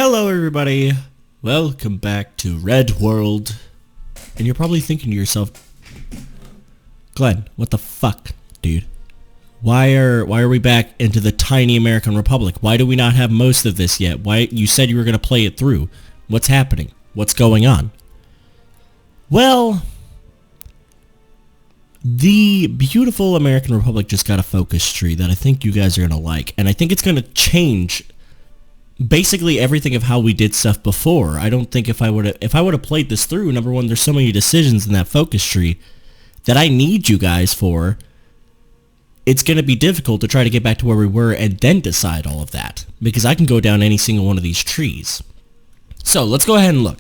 Hello everybody, welcome back to Red World. And you're probably thinking to yourself, Glenn, what the fuck, dude? Why are we back into the tiny American Republic? Why do we not have most of this yet? Why you said you were going to play it through? What's happening? What's going on? Well, the beautiful American Republic just got a focus tree that I think you guys are going to like, and I think it's going to change basically everything of how we did stuff before. I don't think if I would have played this through, number one, there's so many decisions in that focus tree that I need you guys for. It's going to be difficult to try to get back to where we were and then decide all of that, because I can go down any single one of these trees. So let's go ahead and look.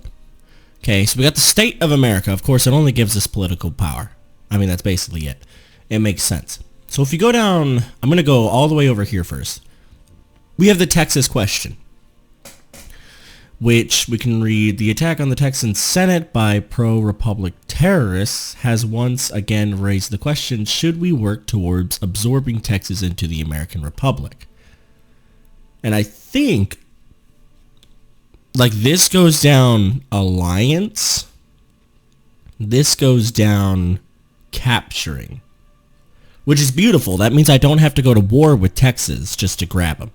Okay, so we got the state of America. Of course, it only gives us political power. I mean, that's basically it. It makes sense. So if you go down, I'm going to go all the way over here first. We have the Texas question, which we can read. The attack on the Texan Senate by pro-Republic terrorists has once again raised the question, should we work towards absorbing Texas into the American Republic? And I think, like, this goes down alliance, this goes down capturing, which is beautiful. That means I don't have to go to war with Texas just to grab them.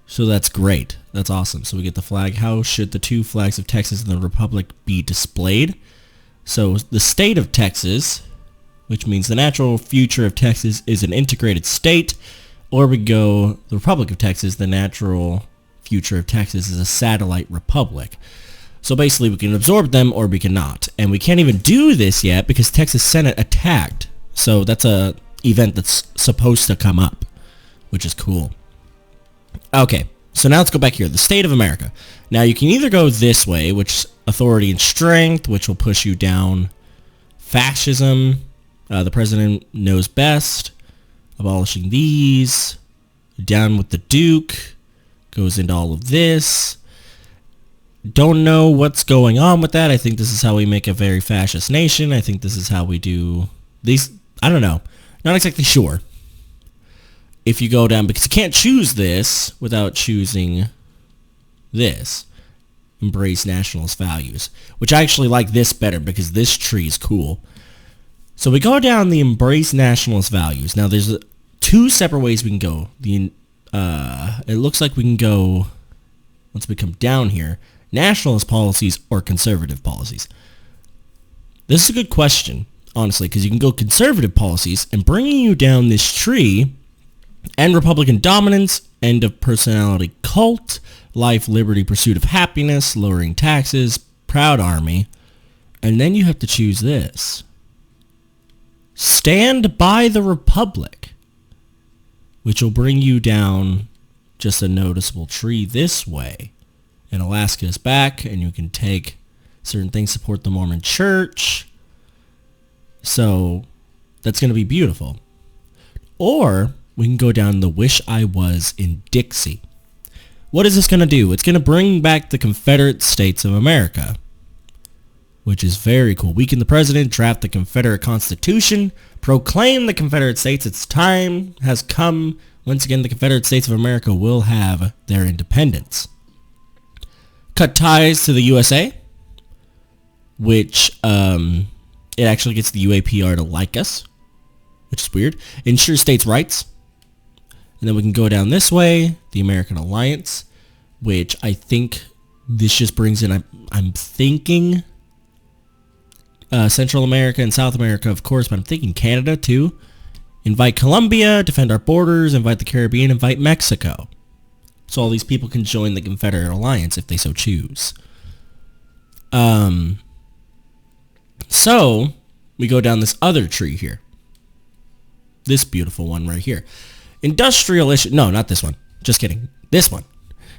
So that's great. That's awesome. So we get the flag. How should the two flags of Texas and the Republic be displayed? So the state of Texas, which means the natural future of Texas is an integrated state, or we go the Republic of Texas, the natural future of Texas is a satellite republic. So basically we can absorb them or we cannot. And we can't even do this yet because Texas Senate attacked. So that's a event that's supposed to come up, which is cool. Okay, so now let's go back here. The state of America. Now you can either go this way, which authority and strength, which will push you down fascism. The president knows best. Abolishing these. Down with the Duke. Goes into all of this. Don't know what's going on with that. I think this is how we make a very fascist nation. I think this is how we do these. I don't know. Not exactly sure. If you go down, because you can't choose this without choosing this. Embrace nationalist values. Which I actually like this better because this tree is cool. So we go down the embrace nationalist values. Now there's two separate ways we can go. It looks like we can go, once we come down here, nationalist policies or conservative policies. This is a good question, honestly, because you can go conservative policies and bringing you down this tree, end Republican dominance, end of personality cult, life, liberty, pursuit of happiness, lowering taxes, proud army, and then you have to choose this. Stand by the Republic, which will bring you down just a noticeable tree this way. And Alaska is back, and you can take certain things, support the Mormon Church. So that's going to be beautiful. Or we can go down the wish I was in Dixie. What is this going to do? It's going to bring back the Confederate States of America, which is very cool. Weaken the president, draft the Confederate Constitution, proclaim the Confederate States. Its time has come. Once again, the Confederate States of America will have their independence. Cut ties to the USA, which it actually gets the UAPR to like us, which is weird. Ensure states' rights. And then we can go down this way, the American Alliance, which I think this just brings in, I'm thinking Central America and South America, of course, but I'm thinking Canada too. Invite Colombia, defend our borders, invite the Caribbean, invite Mexico. So all these people can join the Confederate Alliance if they so choose. So we go down this other tree here. This beautiful one right here. Industrial issue. No, not this one. Just kidding. This one.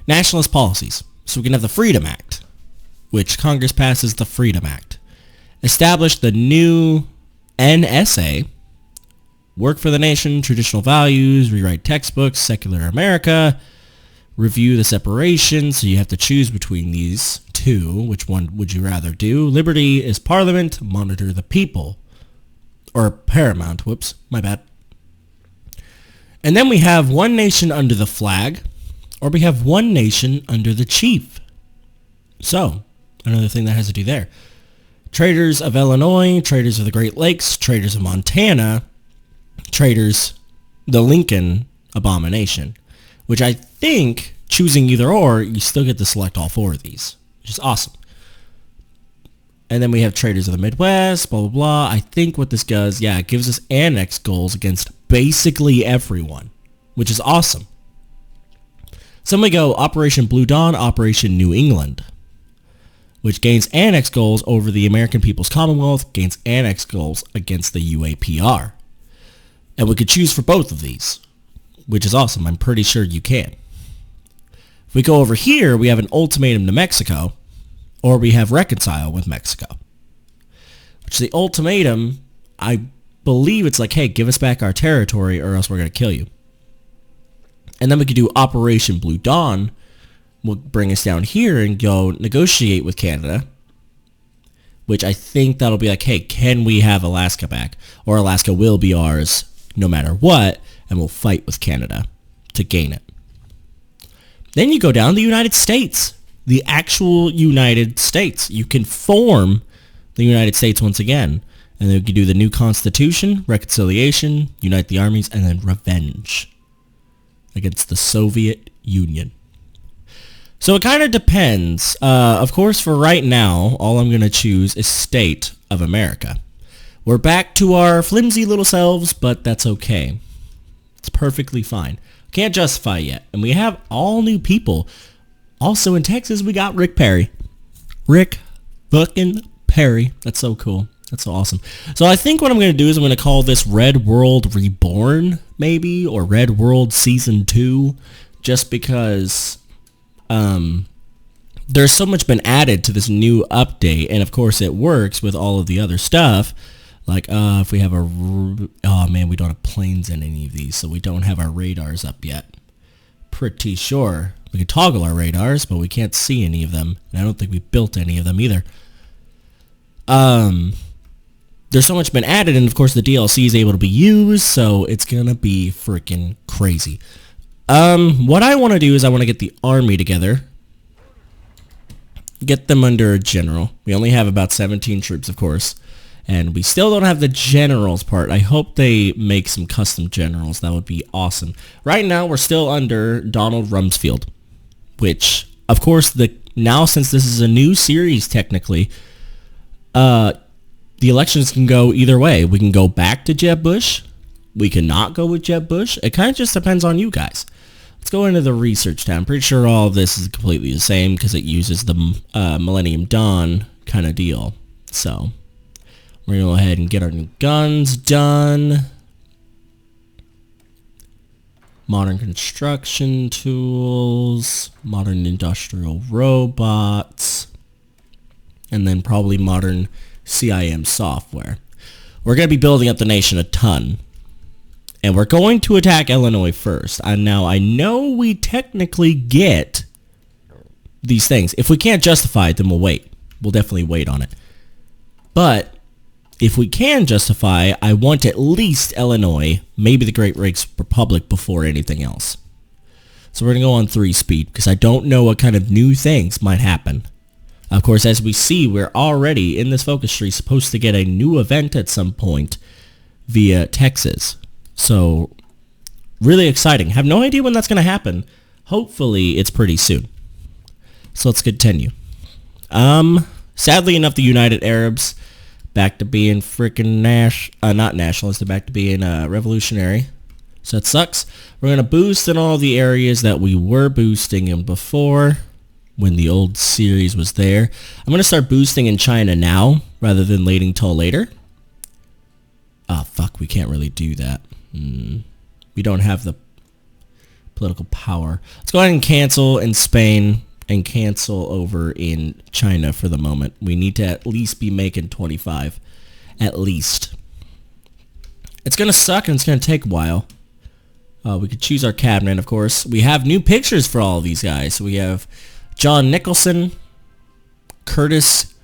Nationalist policies. So we can have the Freedom Act, which Congress passes the Freedom Act. Establish the new NSA. Work for the nation, traditional values, rewrite textbooks, secular America. Review the separation, so you have to choose between these two. Which one would you rather do? Liberty is parliament, monitor the people. Or paramount, whoops, my bad. And then we have one nation under the flag, or we have one nation under the chief. So, another thing that has to do there. Traders of Illinois, traders of the Great Lakes, traders of Montana, traders, the Lincoln abomination, which I think, choosing either or, you still get to select all 4 of these, which is awesome. And then we have traders of the Midwest, blah, blah, blah. I think what this does, yeah, it gives us annex goals against basically everyone, which is awesome. So we go Operation Blue Dawn, Operation New England, which gains annex goals over the American People's Commonwealth, gains annex goals against the UAPR. And we could choose for both of these, which is awesome. I'm pretty sure you can. If we go over here, we have an ultimatum to Mexico, or we have reconcile with Mexico. Which the ultimatum, I believe it's like, hey, give us back our territory or else we're going to kill you. And then we could do Operation Blue Dawn, will bring us down here and go negotiate with Canada, which I think that'll be like, hey, can we have Alaska back? Or Alaska will be ours no matter what, and we'll fight with Canada to gain it. Then you go down to the United States, the actual United States. You can form the United States once again, and then you can do the new Constitution, reconciliation, unite the armies, and then revenge against the Soviet Union. So it kind of depends. Of course, for right now, all I'm going to choose is State of America. We're back to our flimsy little selves, but that's okay. It's perfectly fine. Can't justify yet. And we have all new people. Also in Texas, we got Rick Perry. Rick fucking Perry. That's so cool. That's so awesome. So I think what I'm going to do is I'm going to call this Red World Reborn, maybe, or Red World Season 2, just because there's so much been added to this new update, and of course it works with all of the other stuff. Like, if we have oh man, we don't have planes in any of these, so we don't have our radars up yet. Pretty sure. We can toggle our radars, but we can't see any of them, and I don't think we've built any of them either. There's so much been added, and of course the DLC is able to be used, so it's gonna be freaking crazy. What I want to do is I want to get the army together. Get them under a general. We only have about 17 troops, of course. And we still don't have the generals part. I hope they make some custom generals. That would be awesome. Right now, we're still under Donald Rumsfeld. Which, of course, now since this is a new series, technically, the elections can go either way. We can go back to Jeb Bush. We cannot go with Jeb Bush. It kind of just depends on you guys. Let's go into the research tab. I'm pretty sure all of this is completely the same because it uses the Millennium Dawn kind of deal. So we're going to go ahead and get our new guns done. Modern construction tools, modern industrial robots, and then probably modern CIM software. We're going to be building up the nation a ton. And we're going to attack Illinois first. And now I know we technically get these things. If we can't justify it, then we'll wait. We'll definitely wait on it. But if we can justify, I want at least Illinois, maybe the Great Lakes Republic before anything else. So we're going to go on 3-speed because I don't know what kind of new things might happen. Of course, as we see, we're already in this focus tree supposed to get a new event at some point via Texas. So, really exciting. Have no idea when that's going to happen. Hopefully, it's pretty soon. So, let's continue. Sadly enough, the United Arabs back to being freaking not nationalist, they're back to being revolutionary. So, that sucks. We're going to boost in all the areas that we were boosting in before when the old series was there. I'm going to start boosting in China now rather than waiting till later. Oh, fuck, we can't really do that. We don't have the political power. Let's go ahead and cancel in Spain and cancel over in China for the moment. We need to at least be making 25. At least. It's going to suck and it's going to take a while. We could choose our cabinet, of course. We have new pictures for all of these guys. So we have John Nicholson, Curtis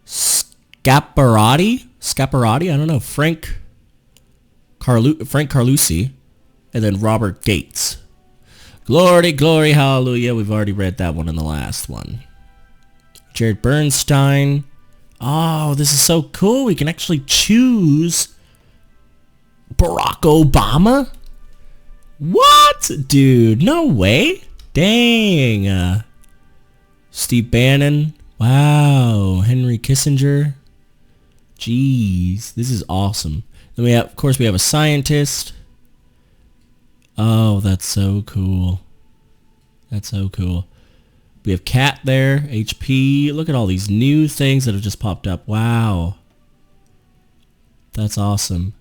Scaparrotti, I don't know, Frank Carlucci, and then Robert Gates. Glory, glory, hallelujah. We've already read that one in the last one. Jared Bernstein. Oh, this is so cool. We can actually choose Barack Obama? What? Dude, no way. Dang. Steve Bannon. Wow. Henry Kissinger. Jeez, this is awesome. Then we have, of course, we have a scientist. Oh, that's so cool. That's so cool. We have Cat there, HP. Look at all these new things that have just popped up. Wow. That's awesome.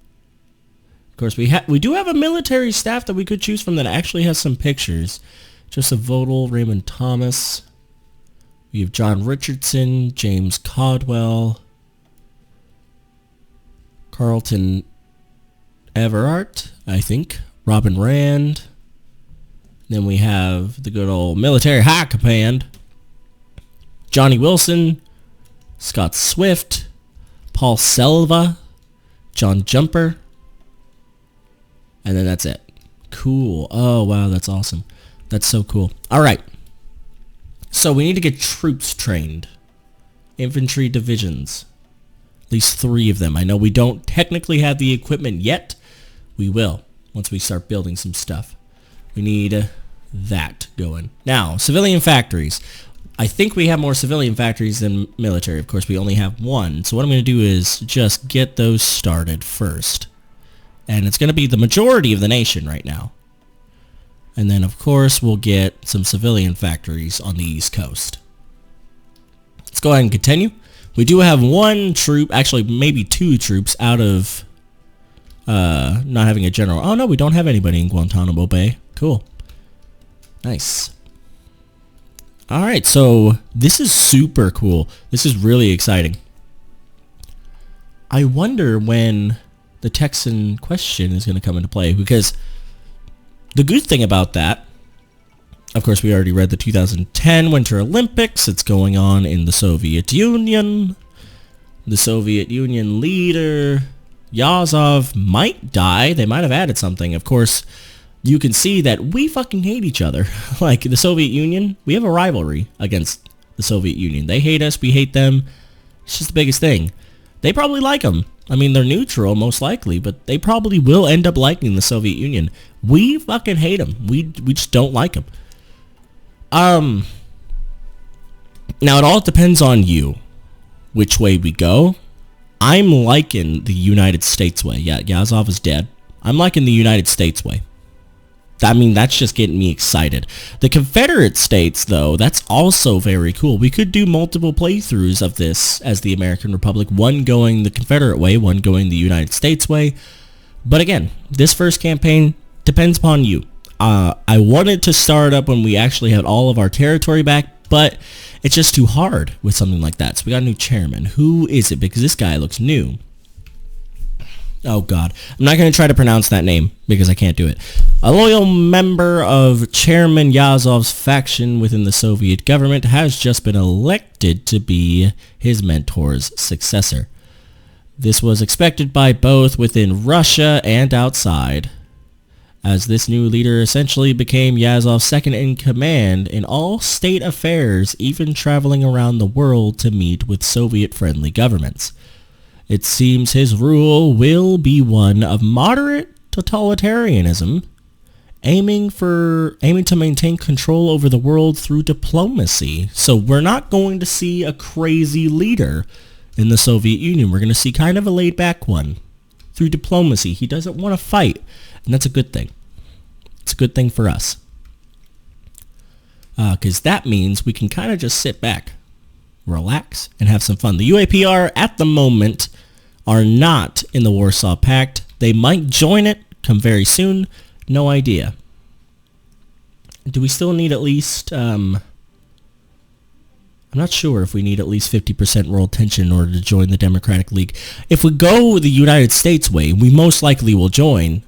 Of course, we do have a military staff that we could choose from that actually has some pictures. Joseph Vodel, Raymond Thomas. We have John Richardson, James Caldwell, Carlton Everart, I think. Robin Rand. Then we have the good old military high command. Johnny Wilson, Scott Swift, Paul Selva, John Jumper. And then that's it. Cool. Oh, wow, that's awesome. That's so cool. All right. So we need to get troops trained. Infantry divisions. At least 3 of them. I know we don't technically have the equipment yet. We will once we start building some stuff. We need that going. Now, civilian factories. I think we have more civilian factories than military. Of course, we only have 1. So what I'm going to do is just get those started first. And it's going to be the majority of the nation right now. And then, of course, we'll get some civilian factories on the East Coast. Let's go ahead and continue. We do have 1 troop, actually maybe 2 troops out of not having a general. Oh, no, we don't have anybody in Guantanamo Bay. Cool. Nice. All right, so this is super cool. This is really exciting. I wonder when the Texan question is going to come into play, because the good thing about that, of course, we already read the 2010 Winter Olympics. It's going on in the Soviet Union. The Soviet Union leader, Yazov, might die. They might have added something. Of course, you can see that we fucking hate each other. Like the Soviet Union, we have a rivalry against the Soviet Union. They hate us, we hate them. It's just the biggest thing. They probably like them. I mean, they're neutral, most likely, but they probably will end up liking the Soviet Union. We fucking hate them. We just don't like them. Now, it all depends on you, which way we go. I'm liking the United States way. Yeah, Yazov is dead. I'm liking the United States way. I mean, that's just getting me excited. The Confederate States, though, that's also very cool. We could do multiple playthroughs of this as the American Republic, one going the Confederate way, one going the United States way. But again, this first campaign depends upon you. I wanted to start up when we actually had all of our territory back, but it's just too hard with something like that. So we got a new chairman. Who is it? Because this guy looks new. Oh, God. I'm not going to try to pronounce that name because I can't do it. A loyal member of Chairman Yazov's faction within the Soviet government has just been elected to be his mentor's successor. This was expected by both within Russia and outside, as this new leader essentially became Yazov's second in command in all state affairs, even traveling around the world to meet with Soviet-friendly governments. It seems his rule will be one of moderate totalitarianism, aiming to maintain control over the world through diplomacy. So we're not going to see a crazy leader in the Soviet Union. We're going to see kind of a laid-back one through diplomacy. He doesn't want to fight, and that's a good thing. It's a good thing for us. Because that means we can kind of just sit back, relax, and have some fun. The UAPR at the moment are not in the Warsaw Pact. They might join it come very soon. No idea. Do we still need at least, I'm not sure if we need at least 50% world tension in order to join the Democratic League. If we go the United States way, we most likely will join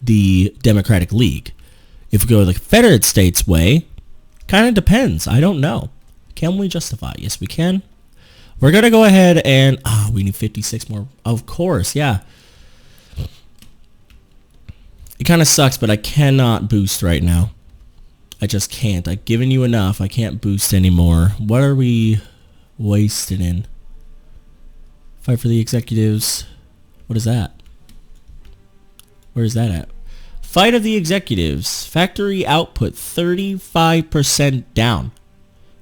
the Democratic League. If we go the Confederate States way, kind of depends. I don't know. Can we justify? Yes, we can. We're going to go ahead and... we need 56 more. Of course, yeah. It kind of sucks, but I cannot boost right now. I just can't. I've given you enough. I can't boost anymore. What are we wasted in? Fight for the executives. What is that? Where is that at? Fight of the executives. Factory output 35% down.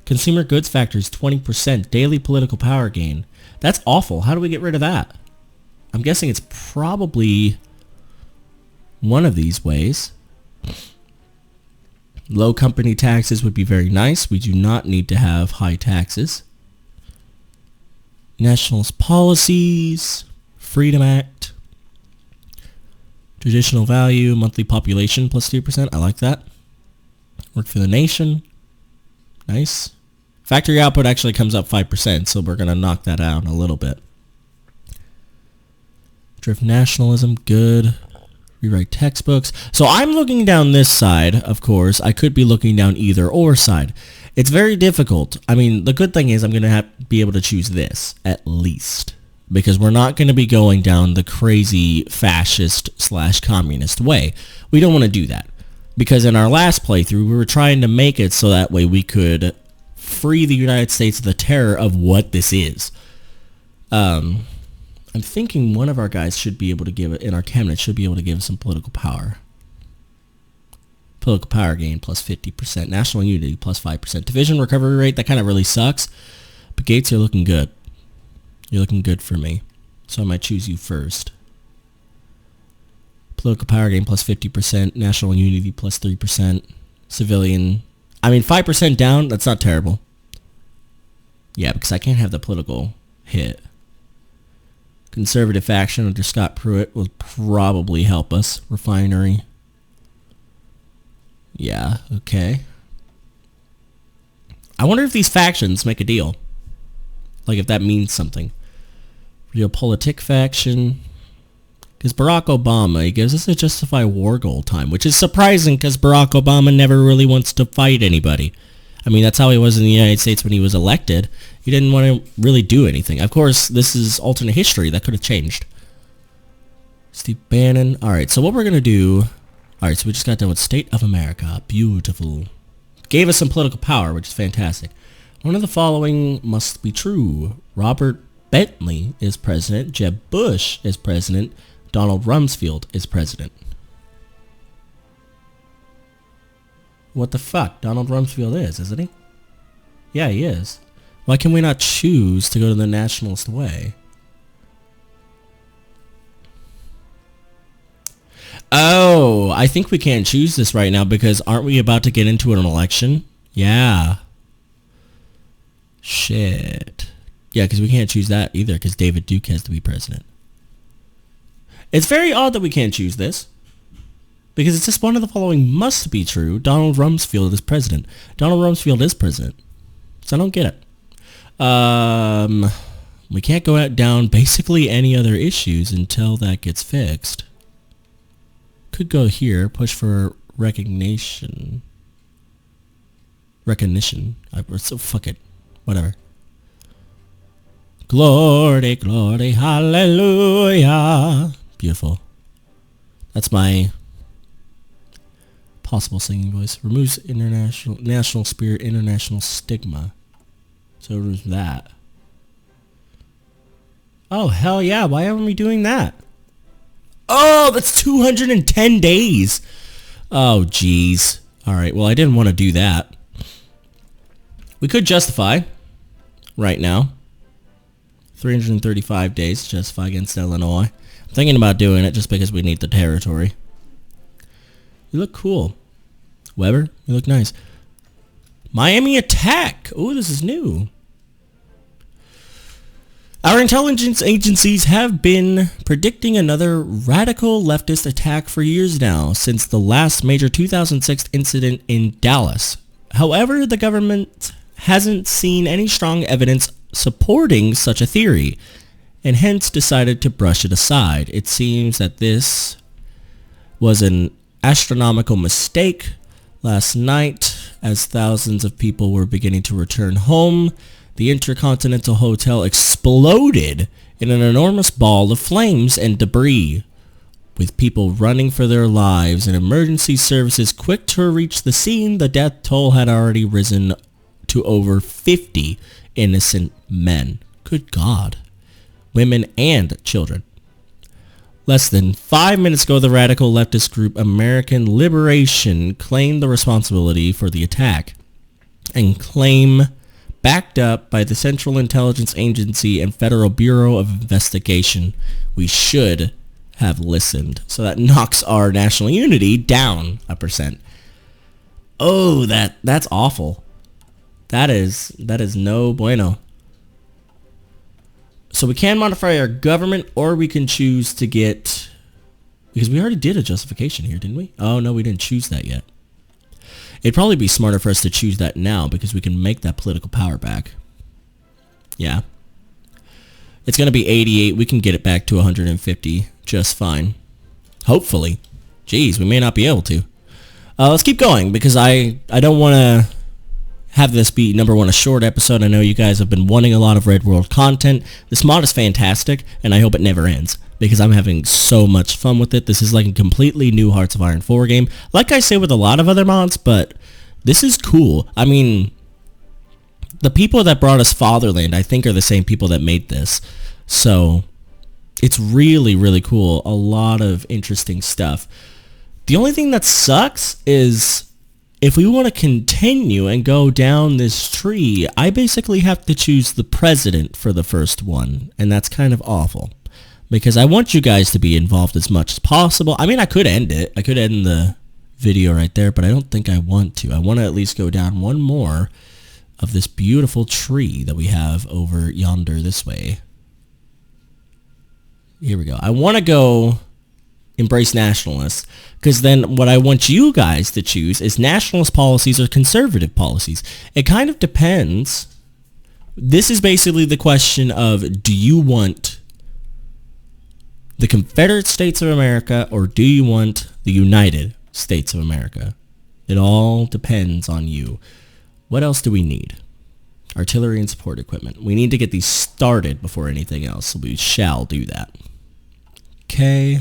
Consumer goods factors 20%. Daily political power gain. That's awful. How do we get rid of that? I'm guessing it's probably one of these ways. Low company taxes would be very nice. We do not need to have high taxes. Nationalist policies. Freedom Act. Traditional value. Monthly population plus 2%. I like that. Work for the nation. Nice. Factory output actually comes up 5%, so we're going to knock that out a little bit. Drift nationalism. Good. Rewrite textbooks. So I'm looking down this side, of course. I could be looking down either or side. It's very difficult. I mean, the good thing is I'm going to be able to choose this, at least. Because we're not going to be going down the crazy fascist/communist way. We don't want to do that. Because in our last playthrough, we were trying to make it so that way we could free the United States of the terror of what this is. I'm thinking one of our guys should be able to give it, in our cabinet, should be able to give us some political power. Political power gain plus 50%. National unity plus 5%. Division recovery rate, that kind of really sucks. But Gates, you're looking good. You're looking good for me. So I might choose you first. Political power gain plus 50%. National unity plus 3%. Civilian. I mean, 5% down, that's not terrible. Yeah, because I can't have the political hit. Conservative faction under Scott Pruitt will probably help us. Refinery. Yeah, okay. I wonder if these factions make a deal. Like if that means something. Geopolitical faction. Because Barack Obama, he gives us a justify war goal time, which is surprising because Barack Obama never really wants to fight anybody. I mean, that's how he was in the United States when he was elected. He didn't want to really do anything. Of course, this is alternate history. That could have changed. Steve Bannon. All right, so what we're going to do... All right, so we just got done with State of America. Beautiful. Gave us some political power, which is fantastic. One of the following must be true. Robert Bentley is president. Jeb Bush is president. Donald Rumsfeld is president. What the fuck? Donald Rumsfeld is, isn't he? Yeah, he is. Why can we not choose to go to the nationalist way? Oh, I think we can't choose this right now because aren't we about to get into an election? Yeah. Shit. Yeah, because we can't choose that either because David Duke has to be president. It's very odd that we can't choose this. Because it's just one of the following must be true. Donald Rumsfeld is president. Donald Rumsfeld is president. So I don't get it. We can't go out down basically any other issues until that gets fixed. Could go here. Push for recognition. So fuck it. Whatever. Glory, glory, hallelujah. Beautiful. That's my... possible singing voice. Removes national spirit, international stigma. So removes that. Oh, hell yeah. Why aren't we doing that? Oh, that's 210 days. Oh, jeez. All right. Well, I didn't want to do that. We could justify right now. 335 days to justify against Illinois. I'm thinking about doing it just because we need the territory. You look cool. Weber, you look nice. Miami attack. Oh, this is new. Our intelligence agencies have been predicting another radical leftist attack for years now, since the last major 2006 incident in Dallas. However, the government hasn't seen any strong evidence supporting such a theory, and hence decided to brush it aside. It seems that this was an astronomical mistake. Last night, as thousands of people were beginning to return home, the Intercontinental Hotel exploded in an enormous ball of flames and debris. With people running for their lives and emergency services quick to reach the scene, the death toll had already risen to over 50 innocent men. Good God. Women and children. Less than 5 minutes ago, the radical leftist group American Liberation claimed the responsibility for the attack, and claim backed up by the Central Intelligence Agency and Federal Bureau of Investigation. We should have listened. So that knocks our national unity down 1%. Oh, that's awful. That is no bueno. So we can modify our government, or we can choose to get, because we already did a justification here, didn't we? Oh no, we didn't choose that yet. It'd probably be smarter for us to choose that now, because we can make that political power back. Yeah. It's going to be 88. We can get it back to 150 just fine. Hopefully. Jeez, we may not be able to. Let's keep going, because I don't want to have this be, number one, a short episode. I know you guys have been wanting a lot of Red World content. This mod is fantastic, and I hope it never ends, because I'm having so much fun with it. This is like a completely new Hearts of Iron 4 game. Like I say with a lot of other mods, but this is cool. I mean, the people that brought us Fatherland, I think, are the same people that made this. So it's really, really cool. A lot of interesting stuff. The only thing that sucks is if we want to continue and go down this tree, I basically have to choose the president for the first one. And that's kind of awful, because I want you guys to be involved as much as possible. I mean, I could end it. I could end the video right there, but I don't think I want to. I want to at least go down one more of this beautiful tree that we have over yonder this way. Here we go. I want to go embrace nationalists, because then what I want you guys to choose is nationalist policies or conservative policies. It kind of depends. This is basically the question of, do you want the Confederate States of America, or do you want the United States of America? It all depends on you. What else do we need? Artillery and support equipment. We need to get these started before anything else, so we shall do that. Okay.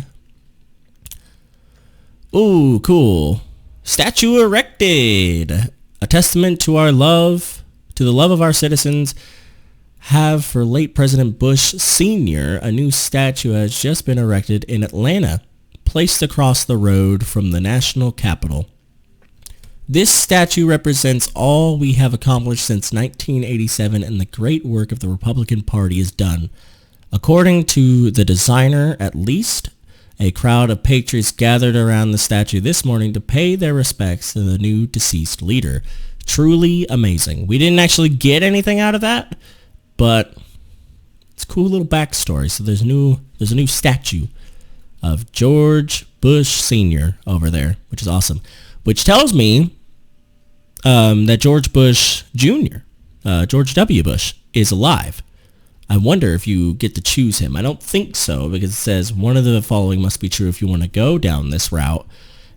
Ooh, cool. Statue erected. A testament to our love, to the love of our citizens have for late President Bush Sr. A new statue has just been erected in Atlanta, placed across the road from the national Capitol. This statue represents all we have accomplished since 1987 and the great work of the Republican Party is done. According to the designer, at least, a crowd of patriots gathered around the statue this morning to pay their respects to the new deceased leader. Truly amazing. We didn't actually get anything out of that, but it's a cool little backstory. So there's a new statue of George Bush Sr. over there, which is awesome. Which tells me that George Bush Jr., George W. Bush, is alive. I wonder if you get to choose him. I don't think so, because it says one of the following must be true if you want to go down this route.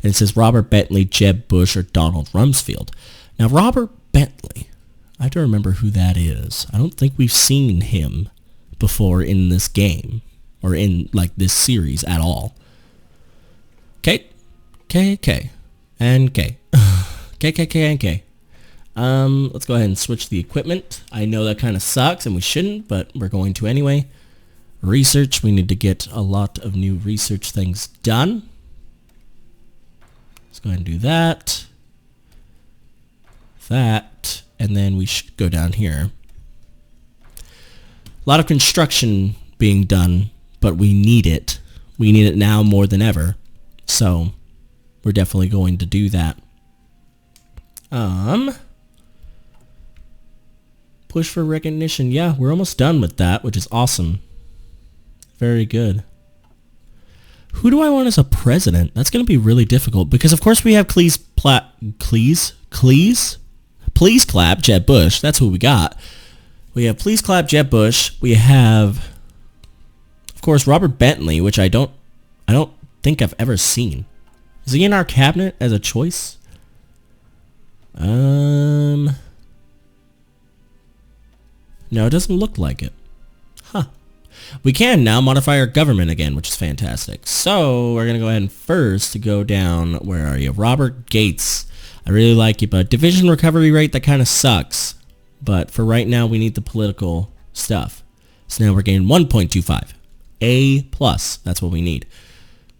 And it says Robert Bentley, Jeb Bush, or Donald Rumsfeld. Now, Robert Bentley, I have to remember who that is. I don't think we've seen him before in this game, or in, like, this series at all. K, K, K, and K. K, K, K, and K. Let's go ahead and switch the equipment. I know that kind of sucks, and we shouldn't, but we're going to anyway. Research, we need to get a lot of new research things done. Let's go ahead and do that. That, and then we should go down here. A lot of construction being done, but we need it. We need it now more than ever. So, we're definitely going to do that. Push for recognition. Yeah, we're almost done with that, which is awesome. Very good. Who do I want as a president? That's going to be really difficult, because of course we have Please Clap Jeb Bush. That's who we got. We have Please Clap Jeb Bush. We have, of course, Robert Bentley, which I don't think I've ever seen. Is he in our cabinet as a choice? No, it doesn't look like it. Huh. We can now modify our government again, which is fantastic. So we're going to go ahead and first go down, where are you? Robert Gates. I really like you, but division recovery rate, that kind of sucks. But for right now, we need the political stuff. So now we're getting 1.25. A plus. That's what we need.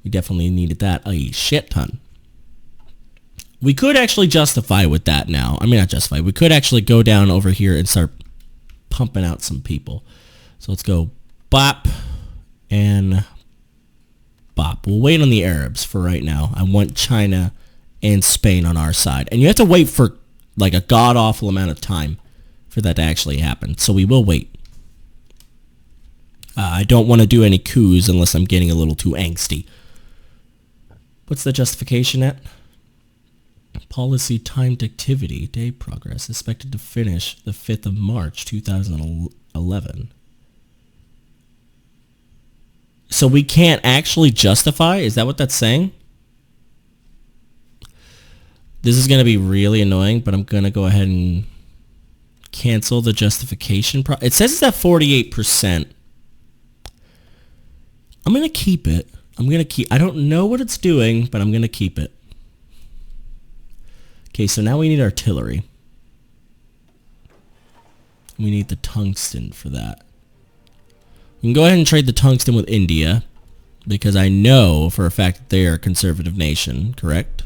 We definitely needed that a shit ton. We could actually justify with that now. I mean, not justify. We could actually go down over here and start pumping out some people. So let's go bop and bop. We'll wait on the Arabs for right now. I want China and Spain on our side. And you have to wait for like a god-awful amount of time for that to actually happen. So we will wait. I don't want to do any coups unless I'm getting a little too angsty. What's the justification at? Policy timed activity. Day progress. Expected to finish the 5th of March, 2011. So we can't actually justify? Is that what that's saying? This is going to be really annoying, but I'm going to go ahead and cancel the justification. It says it's at 48%. I'm going to keep it. I don't know what it's doing, but I'm going to keep it. Okay, so now we need artillery. We need the tungsten for that. We can go ahead and trade the tungsten with India, because I know for a fact that they are a conservative nation, correct?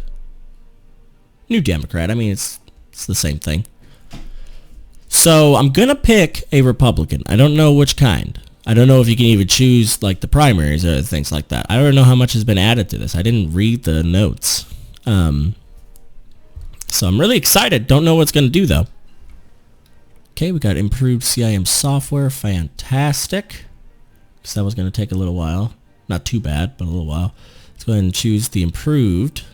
New Democrat. I mean, it's the same thing. So I'm going to pick a Republican. I don't know which kind. I don't know if you can even choose like the primaries or things like that. I don't know how much has been added to this. I didn't read the notes. So I'm really excited. Don't know what it's going to do though. Okay, we got improved CIM software. Fantastic. So that was going to take a little while. Not too bad, but a little while. Let's go ahead and choose the improved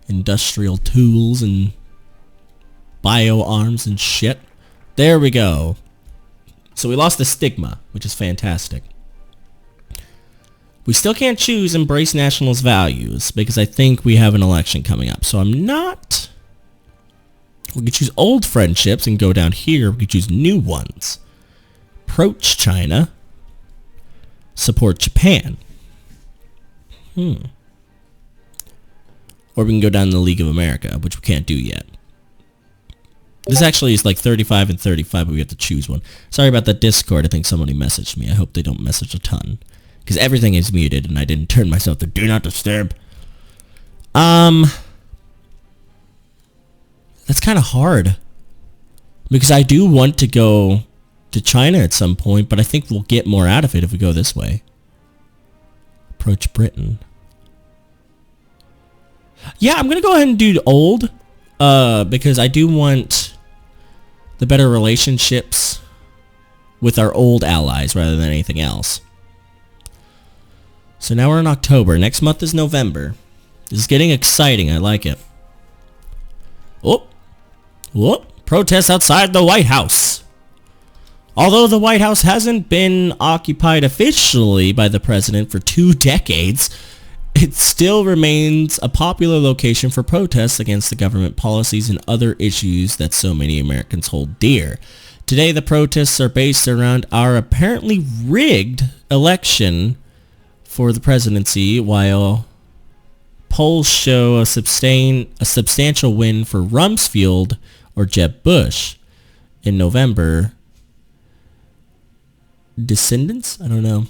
industrial tools and bio arms and shit. There we go. So we lost the stigma, which is fantastic. We still can't choose embrace nationalist values because I think we have an election coming up. So I'm not... We could choose old friendships and go down here. We could choose new ones. Approach China. Support Japan. Or we can go down to the League of America, which we can't do yet. This actually is like 35 and 35, but we have to choose one. Sorry about that Discord. I think somebody messaged me. I hope they don't message a ton. Because everything is muted, and I didn't turn myself to Do Not Disturb. That's kind of hard. Because I do want to go to China at some point, but I think we'll get more out of it if we go this way. Approach Britain. Yeah, I'm going to go ahead and do old. Because I do want the better relationships with our old allies rather than anything else. So now we're in October. Next month is November. This is getting exciting. I like it. Oh. Protests outside the White House. Although the White House hasn't been occupied officially by the president for 2 decades, it still remains a popular location for protests against the government policies and other issues that so many Americans hold dear. Today, the protests are based around our apparently rigged election for the presidency, while polls show a substantial win for Rumsfeld or Jeb Bush in November. Descendants? I don't know.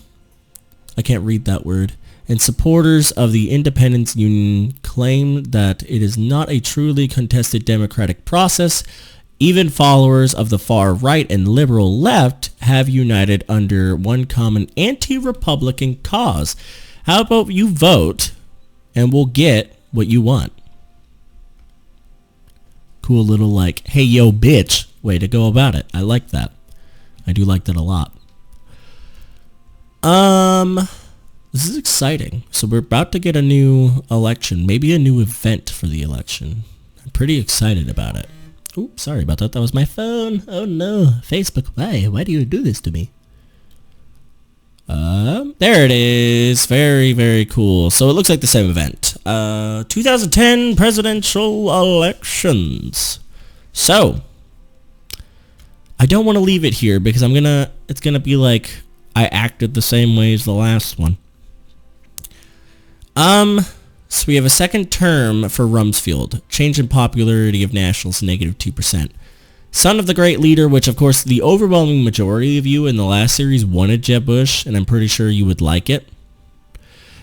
I can't read that word. And supporters of the Independence Union claim that it is not a truly contested democratic process. Even followers of the far right and liberal left have united under one common anti-Republican cause. How about you vote and we'll get what you want? Cool little like, hey yo bitch, way to go about it. I like that. I do like that a lot. This is exciting. So we're about to get a new election, maybe a new event for the election. I'm pretty excited about it. Oops, sorry about that. That was my phone. Oh no, Facebook. Why do you do this to me? There it is. Very, very cool. So it looks like the same event. 2010 presidential elections. So I don't want to leave it here because it's gonna be like I acted the same way as the last one. So we have a second term for Rumsfeld. Change in popularity of Nationals, -2%. Son of the great leader, which of course the overwhelming majority of you in the last series wanted Jeb Bush, and I'm pretty sure you would like it.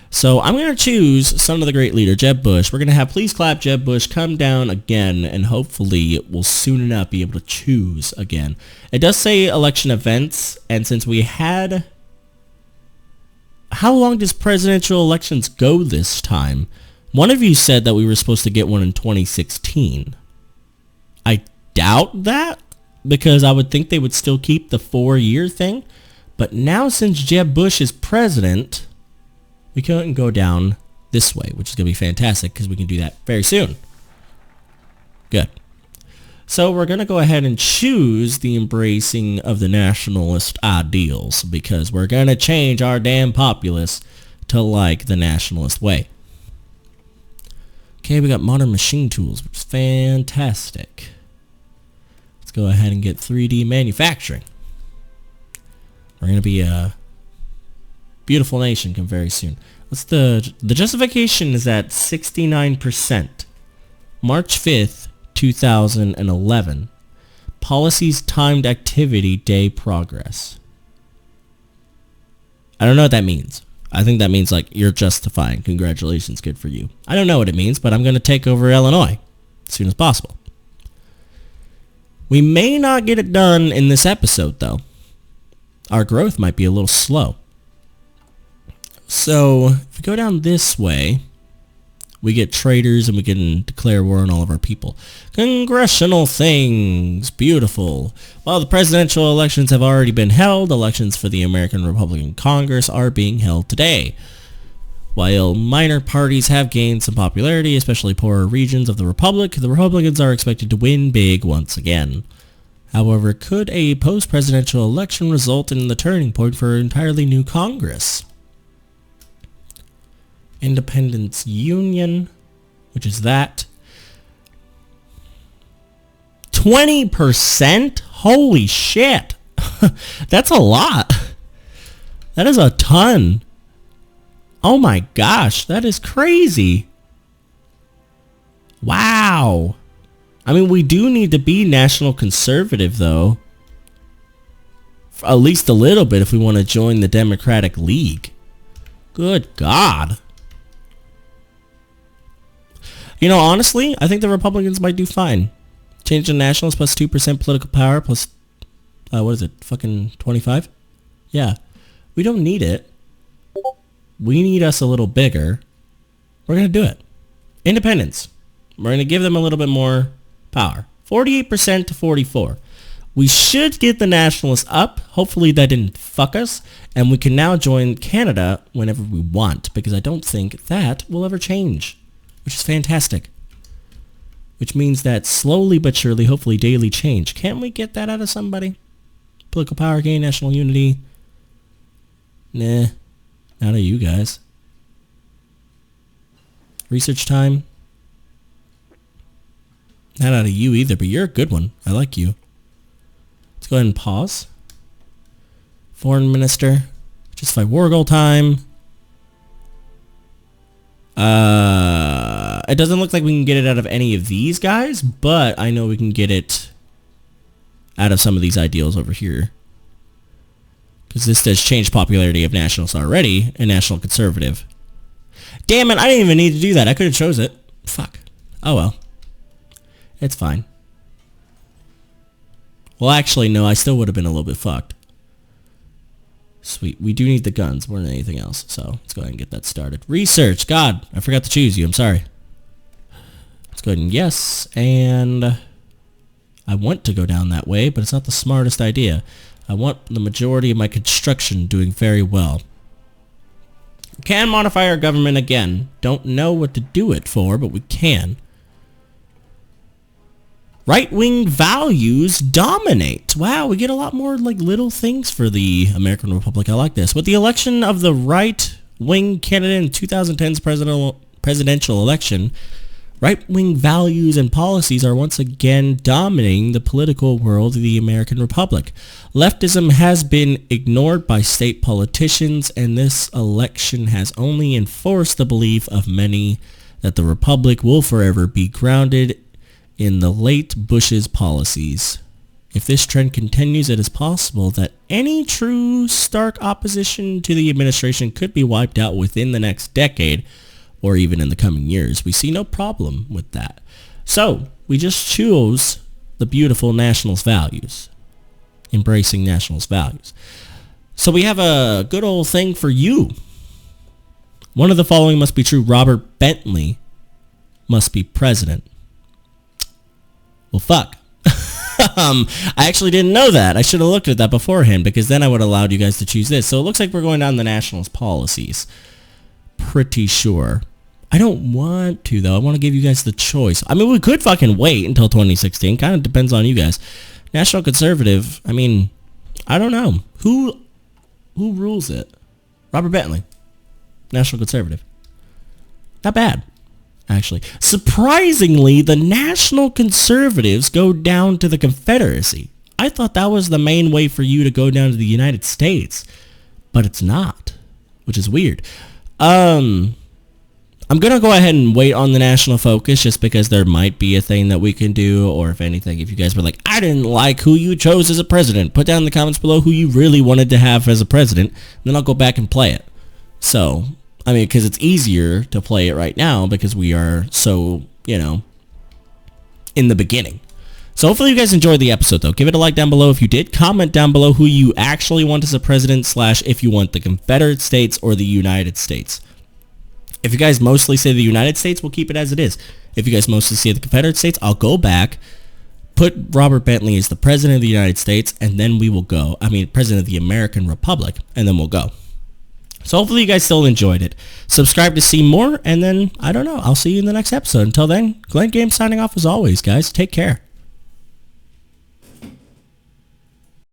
So I'm going to choose son of the great leader, Jeb Bush. We're going to have please clap Jeb Bush come down again, and hopefully we'll soon enough be able to choose again. It does say election events, and since we had... How long does presidential elections go this time? One of you said that we were supposed to get one in 2016. I doubt that, because I would think they would still keep the 4-year thing. But now since Jeb Bush is president, we can go down this way, which is going to be fantastic because we can do that very soon. Good. So we're going to go ahead and choose the embracing of the nationalist ideals because we're going to change our damn populace to like the nationalist way. Okay, we got modern machine tools, which is fantastic. Let's go ahead and get 3D manufacturing. We're going to be a beautiful nation come very soon. What's the justification is at 69%. March 5th, 2011. Policies timed activity day progress. I don't know what that means. I think that means like you're justifying. Congratulations, good for you. I don't know what it means, but I'm going to take over Illinois as soon as possible. We may not get it done in this episode though. Our growth might be a little slow. So if we go down this way, we get traitors and we can declare war on all of our people. Congressional things. Beautiful. While the presidential elections have already been held, elections for the American Republican Congress are being held today. While minor parties have gained some popularity, especially poorer regions of the Republic, the Republicans are expected to win big once again. However, could a post-presidential election result in the turning point for an entirely new Congress? Independence Union, which is that. 20%? Holy shit. That's a lot. That is a ton. Oh my gosh, that is crazy. Wow. I mean, we do need to be national conservative though. For at least a little bit if we want to join the Democratic League. Good God. You know, honestly, I think the Republicans might do fine. Change the nationals plus 2% political power plus, what is it, fucking 25? Yeah. We don't need it. We need us a little bigger. We're going to do it. Independence. We're going to give them a little bit more power. 48% to 44. We should get the nationalists up. Hopefully that didn't fuck us. And we can now join Canada whenever we want, because I don't think that will ever change. Which is fantastic. Which means that slowly but surely, hopefully daily change. Can't we get that out of somebody? Political power gain, national unity. Nah. Not out of you guys. Research time. Not out of you either, but you're a good one. I like you. Let's go ahead and pause. Foreign minister. Justify war goal time. It doesn't look like we can get it out of any of these guys, but I know we can get it out of some of these ideals over here. Because this does change popularity of nationals already, and national conservative. Damn it, I didn't even need to do that. I could have chose it. Fuck. Oh well. It's fine. Well, actually, no, I still would have been a little bit fucked. Sweet. We do need the guns more than anything else, so let's go ahead and get that started. Research. God, I forgot to choose you. I'm sorry. Let's go ahead and yes, and I want to go down that way, but it's not the smartest idea. I want the majority of my construction doing very well. Can modify our government again. Don't know what to do it for, but we can. Right-wing values dominate. Wow, we get a lot more like little things for the American Republic. I like this. With the election of the right-wing candidate in 2010's presidential election, Right-wing values and policies are once again dominating the political world of the American Republic. Leftism has been ignored by state politicians, and this election has only enforced the belief of many that the Republic will forever be grounded in the late Bush's policies. If this trend continues, it is possible that any true stark opposition to the administration could be wiped out within the next decade, or even in the coming years. We see no problem with that. So, we just chose the beautiful nationalist values. Embracing nationalist values. So we have a good old thing for you. One of the following must be true. Robert Bentley must be president. Well, fuck. I actually didn't know that. I should have looked at that beforehand, because then I would have allowed you guys to choose this. So it looks like we're going down the nationalist policies. Pretty sure. I don't want to, though. I want to give you guys the choice. I mean, we could fucking wait until 2016. Kind of depends on you guys. National Conservative, I mean, I don't know. Who rules it? Robert Bentley. National Conservative. Not bad, actually. Surprisingly, the National Conservatives go down to the Confederacy. I thought that was the main way for you to go down to the United States, but it's not, which is weird. I'm going to go ahead and wait on the national focus, just because there might be a thing that we can do, or if anything, if you guys were like, I didn't like who you chose as a president, put down in the comments below who you really wanted to have as a president, and then I'll go back and play it. So, I mean, because it's easier to play it right now, because we are so, in the beginning. So hopefully you guys enjoyed the episode, though. Give it a like down below if you did. Comment down below who you actually want as a president, / if you want the Confederate States or the United States. If you guys mostly say the United States, we'll keep it as it is. If you guys mostly say the Confederate States, I'll go back, put Robert Bentley as the president of the United States, and then we will go. I mean, president of the American Republic, and then we'll go. So hopefully you guys still enjoyed it. Subscribe to see more, and then, I don't know, I'll see you in the next episode. Until then, Glenn Game signing off as always, guys. Take care.